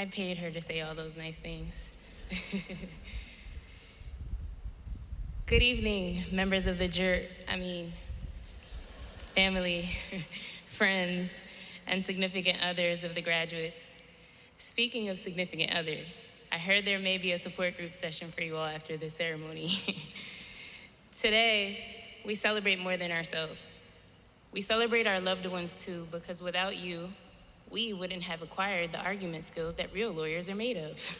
I paid her to say all those nice things. Good evening, members of the family, friends, and significant others of the graduates. Speaking of significant others, I heard there may be a support group session for you all after this ceremony. Today, we celebrate more than ourselves. We celebrate our loved ones too, because without you, we wouldn't have acquired the argument skills that real lawyers are made of.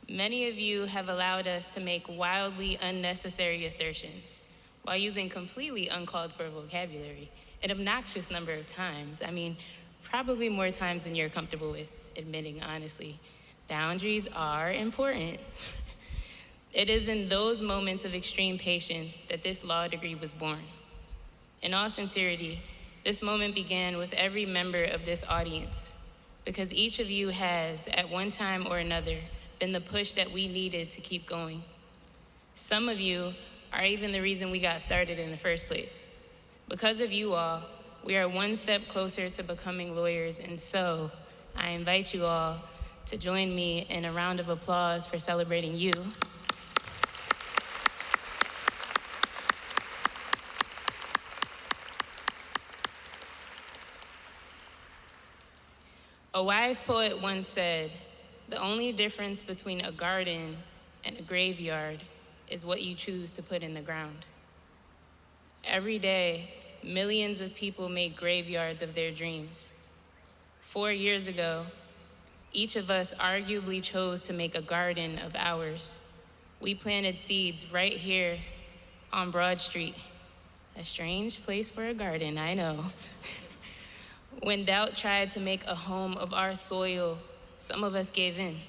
Many of you have allowed us to make wildly unnecessary assertions while using completely uncalled for vocabulary an obnoxious number of times. Probably more times than you're comfortable with admitting, honestly. Boundaries are important. It is in those moments of extreme patience that this law degree was born. In all sincerity, this moment began with every member of this audience, because each of you has, at one time or another, been the push that we needed to keep going. Some of you are even the reason we got started in the first place. Because of you all, we are one step closer to becoming lawyers, and so I invite you all to join me in a round of applause for celebrating you. A wise poet once said, "The only difference between a garden and a graveyard is what you choose to put in the ground." Every day, millions of people make graveyards of their dreams. 4 years ago, each of us arguably chose to make a garden of ours. We planted seeds right here on Broad Street. A strange place for a garden, I know. When doubt tried to make a home of our soil, some of us gave in.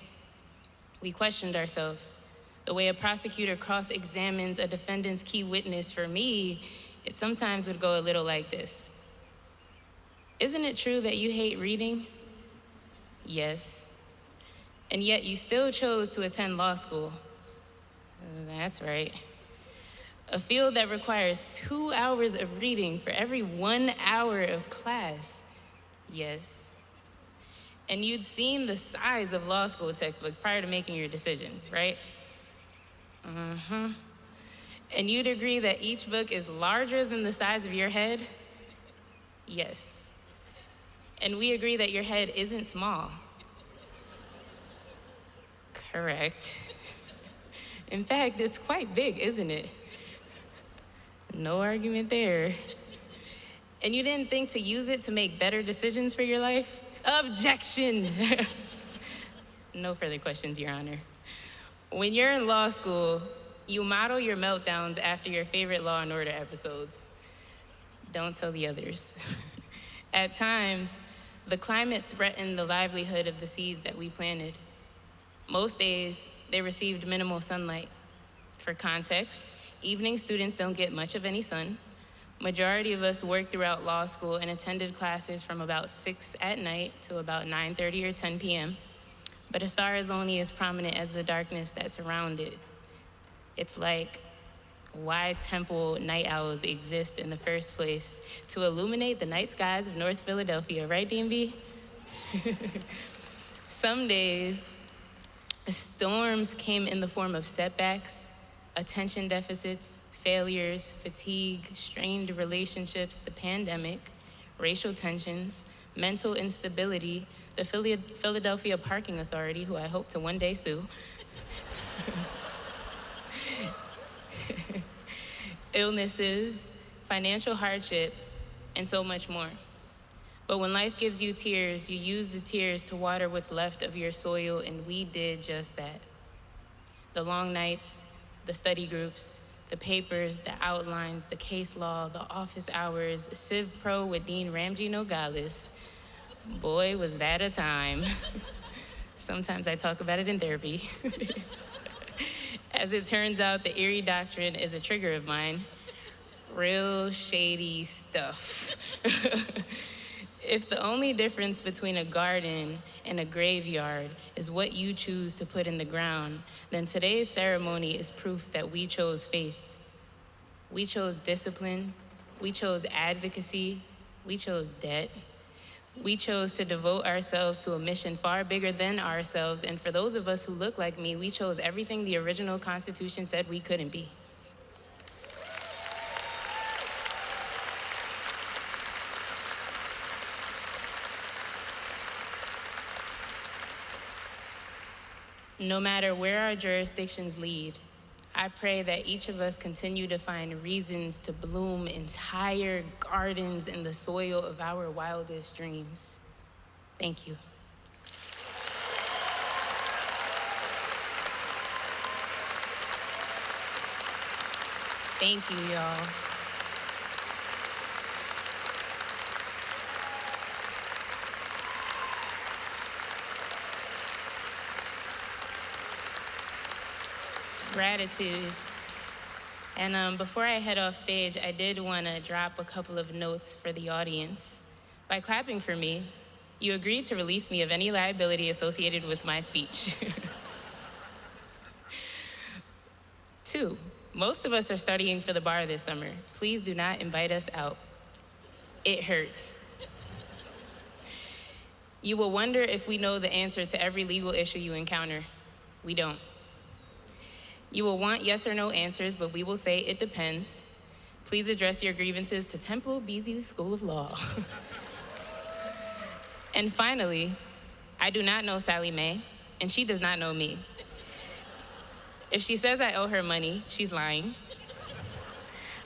We questioned ourselves. The way a prosecutor cross-examines a defendant's key witness, for me, it sometimes would go a little like this. "Isn't it true that you hate reading?" "Yes." "And yet you still chose to attend law school." "That's right." "A field that requires 2 hours of reading for every 1 hour of class." "Yes." "And you'd seen the size of law school textbooks prior to making your decision, right?" "Mm-hmm." "And you'd agree that each book is larger than the size of your head?" "Yes." "And we agree that your head isn't small." "Correct." "In fact, it's quite big, isn't it?" No argument there. "And you didn't think to use it to make better decisions for your life?" Objection! No further questions, Your Honor. When you're in law school, you model your meltdowns after your favorite Law and Order episodes. Don't tell the others. At times, the climate threatened the livelihood of the seeds that we planted. Most days, they received minimal sunlight. For context, evening students don't get much of any sun. Majority of us worked throughout law school and attended classes from about 6 at night to about 9:30 or 10 p.m. But a star is only as prominent as the darkness that surrounds it. It's like why temple night owls exist in the first place, to illuminate the night skies of North Philadelphia, right, DMV? Some days, storms came in the form of setbacks, attention deficits, failures, fatigue, strained relationships, the pandemic, racial tensions, mental instability, the Philadelphia Parking Authority, who I hope to one day sue, illnesses, financial hardship, and so much more. But when life gives you tears, you use the tears to water what's left of your soil, and we did just that. The long nights, the study groups, the papers, the outlines, the case law, the office hours, Civ Pro with Dean Ramji Nogales. Boy, was that a time. Sometimes I talk about it in therapy. As it turns out, the Erie Doctrine is a trigger of mine. Real shady stuff. If the only difference between a garden and a graveyard is what you choose to put in the ground, then today's ceremony is proof that we chose faith. We chose discipline. We chose advocacy. We chose debt. We chose to devote ourselves to a mission far bigger than ourselves, and for those of us who look like me, we chose everything the original Constitution said we couldn't be. No matter where our jurisdictions lead, I pray that each of us continue to find reasons to bloom entire gardens in the soil of our wildest dreams. Thank you. Thank you, y'all. Gratitude. And before I head off stage, I did want to drop a couple of notes for the audience. By clapping for me, you agreed to release me of any liability associated with my speech. 2, most of us are studying for the bar this summer. Please do not invite us out. It hurts. You will wonder if we know the answer to every legal issue you encounter. We don't. You will want yes or no answers, but we will say it depends. Please address your grievances to Temple Beasley School of Law. And finally, I do not know Sally Mae, and she does not know me. If she says I owe her money, she's lying.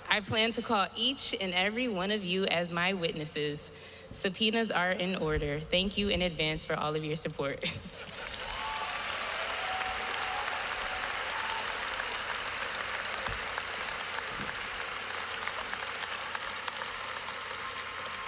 I plan to call each and every one of you as my witnesses. Subpoenas are in order. Thank you in advance for all of your support.